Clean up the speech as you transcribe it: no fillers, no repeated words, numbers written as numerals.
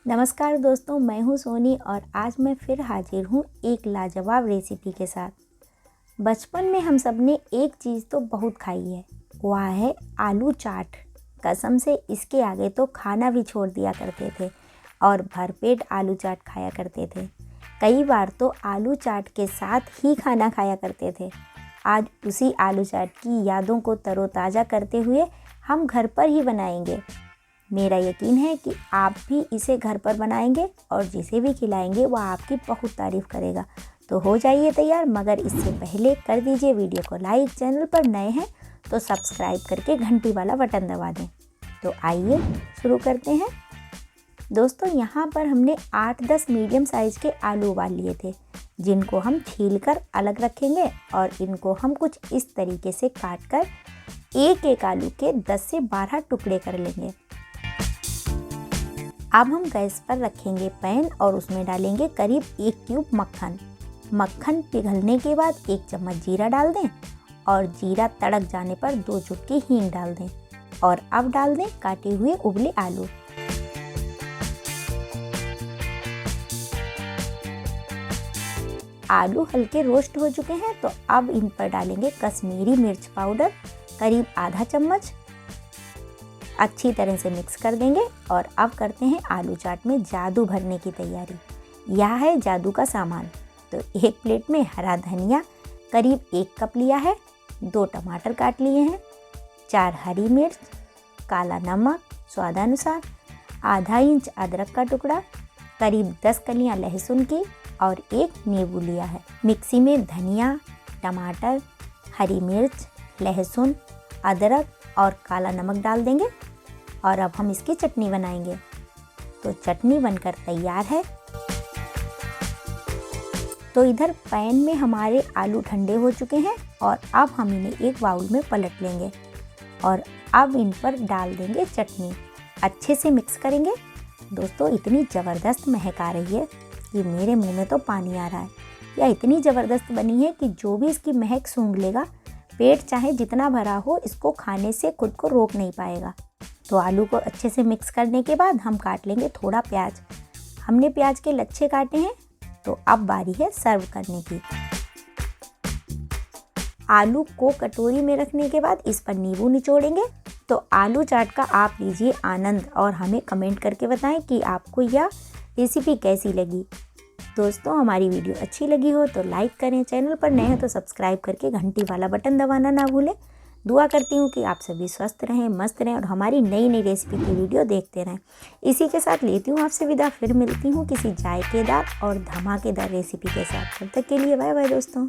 नमस्कार दोस्तों, मैं हूँ सोनी और आज मैं फिर हाजिर हूँ एक लाजवाब रेसिपी के साथ। बचपन में हम सब ने एक चीज़ तो बहुत खाई है, वह है आलू चाट। कसम से इसके आगे तो खाना भी छोड़ दिया करते थे और भरपेट आलू चाट खाया करते थे। कई बार तो आलू चाट के साथ ही खाना खाया करते थे। आज उसी आलू चाट की यादों को तरोताज़ा करते हुए हम घर पर ही बनाएंगे। मेरा यकीन है कि आप भी इसे घर पर बनाएंगे और जिसे भी खिलाएंगे वह आपकी बहुत तारीफ़ करेगा। तो हो जाइए तैयार, मगर इससे पहले कर दीजिए वीडियो को लाइक। चैनल पर नए हैं तो सब्सक्राइब करके घंटी वाला बटन दबा दें। तो आइए शुरू करते हैं। दोस्तों, यहाँ पर हमने 8-10 मीडियम साइज़ के आलू उबाल लिए थे, जिनको हम छील कर अलग रखेंगे और इनको हम कुछ इस तरीके से काट कर एक एक आलू के 10 से 12 टुकड़े कर लेंगे। अब हम गैस पर रखेंगे पैन और उसमें डालेंगे करीब 1 क्यूब मक्खन। मक्खन पिघलने के बाद 1 चम्मच जीरा डाल दें और जीरा तड़क जाने पर 2 चुटकी हींग डाल दें और अब डाल दें काटे हुए उबले आलू। आलू हल्के रोस्ट हो चुके हैं तो अब इन पर डालेंगे कश्मीरी मिर्च पाउडर करीब आधा चम्मच। अच्छी तरह से मिक्स कर देंगे और अब करते हैं आलू चाट में जादू भरने की तैयारी। यह है जादू का सामान। तो एक प्लेट में हरा धनिया करीब 1 कप लिया है, 2 टमाटर काट लिए हैं, 4 हरी मिर्च, काला नमक स्वादानुसार, आधा इंच अदरक का टुकड़ा, करीब 10 कलियां लहसुन की और 1 नींबू लिया है। मिक्सी में धनिया, टमाटर, हरी मिर्च, लहसुन, अदरक और काला नमक डाल देंगे और अब हम इसकी चटनी बनाएंगे। तो चटनी बनकर तैयार है। तो इधर पैन में हमारे आलू ठंडे हो चुके हैं और अब हम इन्हें एक बाउल में पलट लेंगे और अब इन पर डाल देंगे चटनी। अच्छे से मिक्स करेंगे। दोस्तों, इतनी ज़बरदस्त महक आ रही है कि मेरे मुंह में तो पानी आ रहा है। यह इतनी ज़बरदस्त बनी है कि जो भी इसकी महक सूंघ लेगा, पेट चाहे जितना भरा हो, इसको खाने से खुद को रोक नहीं पाएगा। तो आलू को अच्छे से मिक्स करने के बाद हम काट लेंगे थोड़ा प्याज। हमने प्याज के लच्छे काटे हैं। तो अब बारी है सर्व करने की। आलू को कटोरी में रखने के बाद इस पर नींबू निचोड़ेंगे। तो आलू चाट का आप लीजिए आनंद और हमें कमेंट करके बताएं कि आपको यह रेसिपी कैसी लगी। दोस्तों, हमारी वीडियो अच्छी लगी हो तो लाइक करें, चैनल पर नए हैं तो सब्सक्राइब करके घंटी वाला बटन दबाना ना भूलें। दुआ करती हूँ कि आप सभी स्वस्थ रहें, मस्त रहें और हमारी नई नई रेसिपी की वीडियो देखते रहें। इसी के साथ लेती हूँ आपसे विदा। फिर मिलती हूँ किसी जायकेदार और धमाकेदार रेसिपी के साथ। तब तक के लिए बाय बाय दोस्तों।